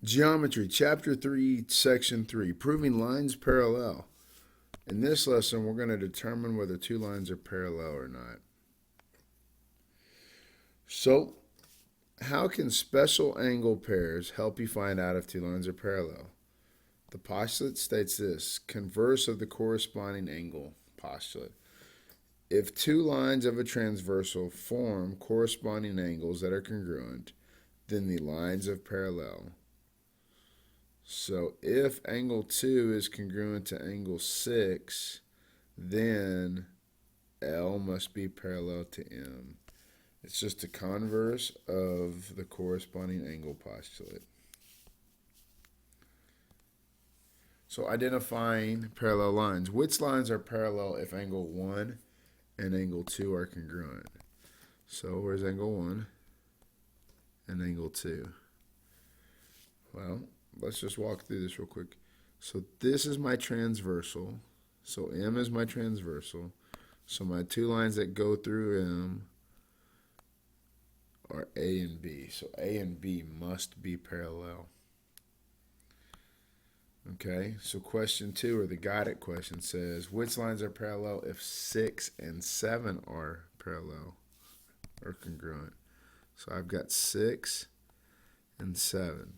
Geometry, Chapter 3, Section 3, Proving Lines Parallel. In this lesson, we're going to determine whether two lines are parallel or not. So, how can special angle pairs help you find out if two lines are parallel? The postulate states this: converse of the corresponding angle postulate. If two lines of a transversal form corresponding angles that are congruent, then the lines are parallel. So if angle 2 is congruent to angle 6, then L must be parallel to M. It's just a converse of the corresponding angle postulate. So identifying parallel lines. Which lines are parallel if angle 1 and angle 2 are congruent? So where's angle 1 and angle 2? Well, let's just walk through this real quick. So this is my transversal. So M is my transversal. So my two lines that go through M are A and B. So A and B must be parallel. Okay, so question 2, or the guided question, says, which lines are parallel if 6 and 7 are parallel or congruent? So I've got 6 and 7.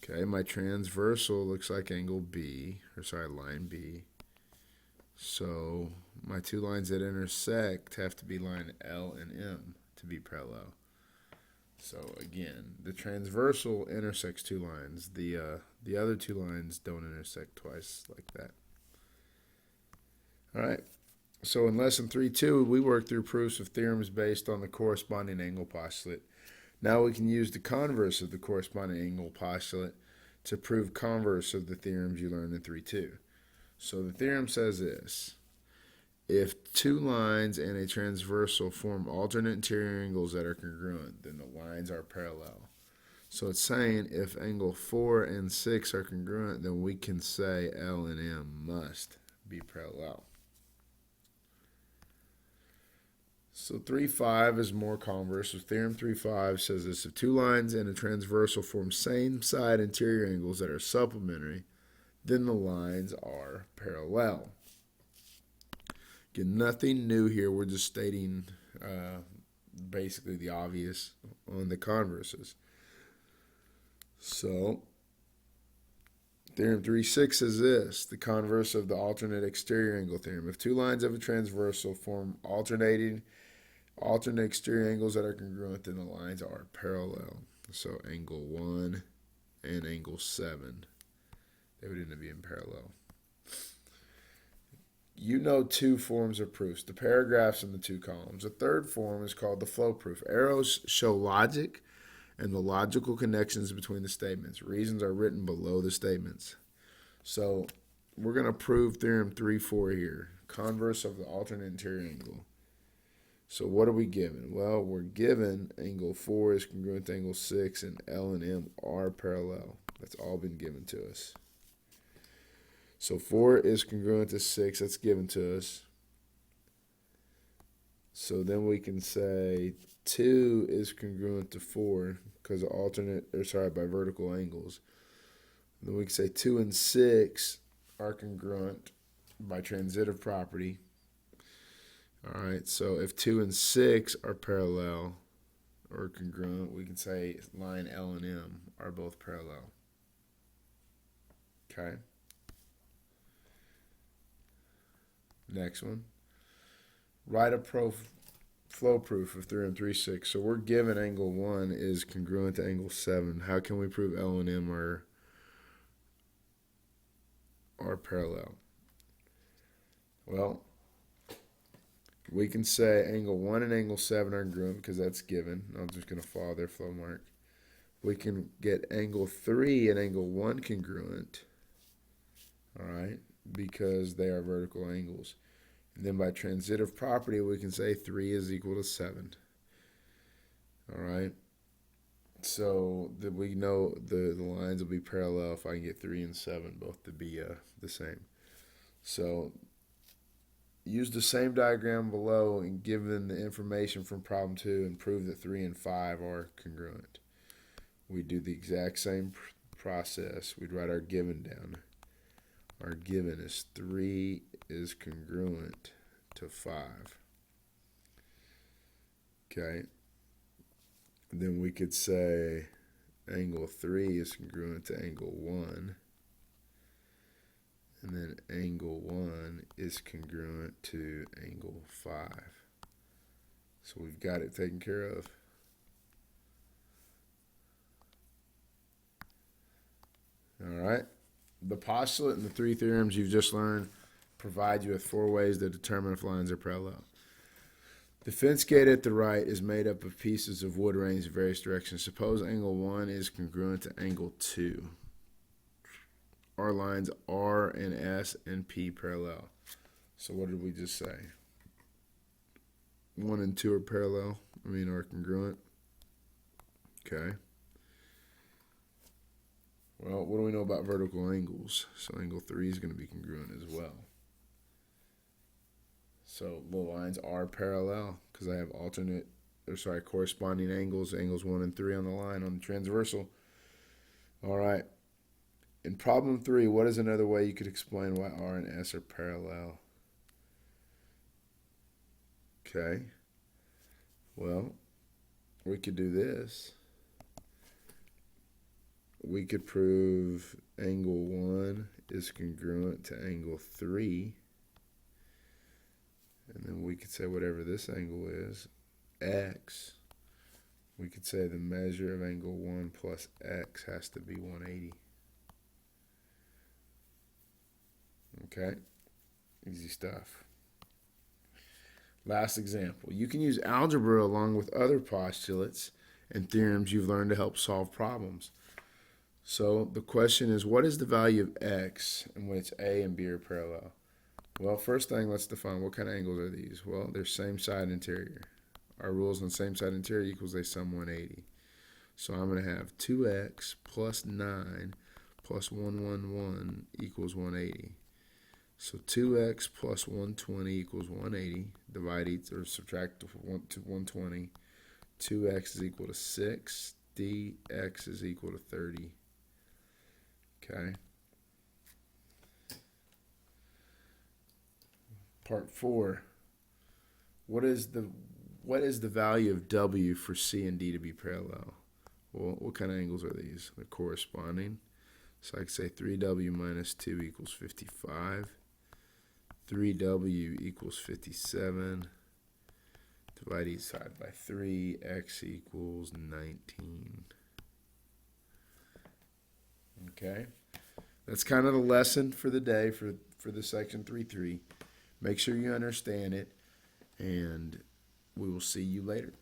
Okay, my transversal looks like angle B, line B. So my two lines that intersect have to be line L and M to be parallel. So again, the transversal intersects two lines. The other two lines don't intersect twice like that. All right. So in lesson 3.2, we worked through proofs of theorems based on the corresponding angle postulate. Now we can use the converse of the corresponding angle postulate to prove converse of the theorems you learned in 3.2. So the theorem says this: if two lines and a transversal form alternate interior angles that are congruent, then the lines are parallel. So it's saying if angle 4 and 6 are congruent, then we can say L and M must be parallel. So 3.5 is more converse. So theorem 3.5 says this: if two lines and a transversal form same side interior angles that are supplementary, then the lines are parallel. Again, nothing new here. We're just stating basically the obvious on the converses. So theorem 3.6 is this: the converse of the alternate exterior angle theorem. If two lines of a transversal form alternate exterior angles that are congruent, then the lines are parallel. So angle 1 and angle 7, they would end up being parallel. You know two forms of proofs: the paragraphs and the two columns. The third form is called the flow proof. Arrows show logic and the logical connections between the statements. Reasons are written below the statements. So we're going to prove theorem 3.4 here: converse of the alternate interior angle. So what are we given? Well, we're given angle 4 is congruent to angle 6 and L and M are parallel. That's all been given to us. So 4 is congruent to 6. That's given to us. So then we can say 2 is congruent to 4 because of by vertical angles. And then we can say 2 and 6 are congruent by transitive property. All right, so if 2 and 6 are parallel or congruent, we can say line L and M are both parallel. Okay. Next one. Write a flow proof of theorem 3.6. So we're given angle 1 is congruent to angle 7. How can we prove L and M are parallel? Well, we can say angle 1 and angle 7 are congruent because that's given. I'm just going to follow their flow mark. We can get angle 3 and angle 1 congruent, all right, because they are vertical angles. And then by transitive property, we can say 3 is equal to 7. All right. So that we know the lines will be parallel if I can get 3 and 7 both to be the same. So use the same diagram below and give them the information from problem 2 and prove that 3 and 5 are congruent. we do the exact same process. We'd write our given down. Our given is 3 is congruent to 5. Okay. Then we could say angle 3 is congruent to angle 1. And then angle 1 is congruent to angle 5. So we've got it taken care of. All right. The postulate and the 3 theorems you've just learned provide you with 4 ways to determine if lines are parallel. The fence gate at the right is made up of pieces of wood ranged in various directions. Suppose angle 1 is congruent to angle 2. Our lines R and S and P parallel. So what did we just say? 1 and 2 are parallel, are congruent. Okay. Well, what do we know about vertical angles? So angle 3 is going to be congruent as well. So the lines are parallel because I have corresponding angles 1 and 3 on the line on the transversal. All right. In problem 3, what is another way you could explain why R and S are parallel? Okay. Well, we could do this. We could prove angle 1 is congruent to angle 3. And then we could say whatever this angle is, x, we could say the measure of angle 1 plus x has to be 180. Okay, easy stuff. Last example. You can use algebra along with other postulates and theorems you've learned to help solve problems. So the question is, what is the value of x in which A and B are parallel? Well, first thing, let's define what kind of angles are these. Well, they're same side interior. Our rules on same side interior equals they sum 180. So I'm going to have 2x plus 9 plus 111 equals 180. So 2x plus 120 equals 180. Divide each or subtract to 120. 2x is equal to 6. dx is equal to 30. Okay. Part 4. What is the value of W for C and D to be parallel? Well, what kind of angles are these? They're corresponding. So I could say 3W minus 2 equals 55. 3W equals 57. Divide each side by 3. X equals 19. Okay. That's kind of the lesson for the day for the section 3.3. Make sure you understand it, and we will see you later.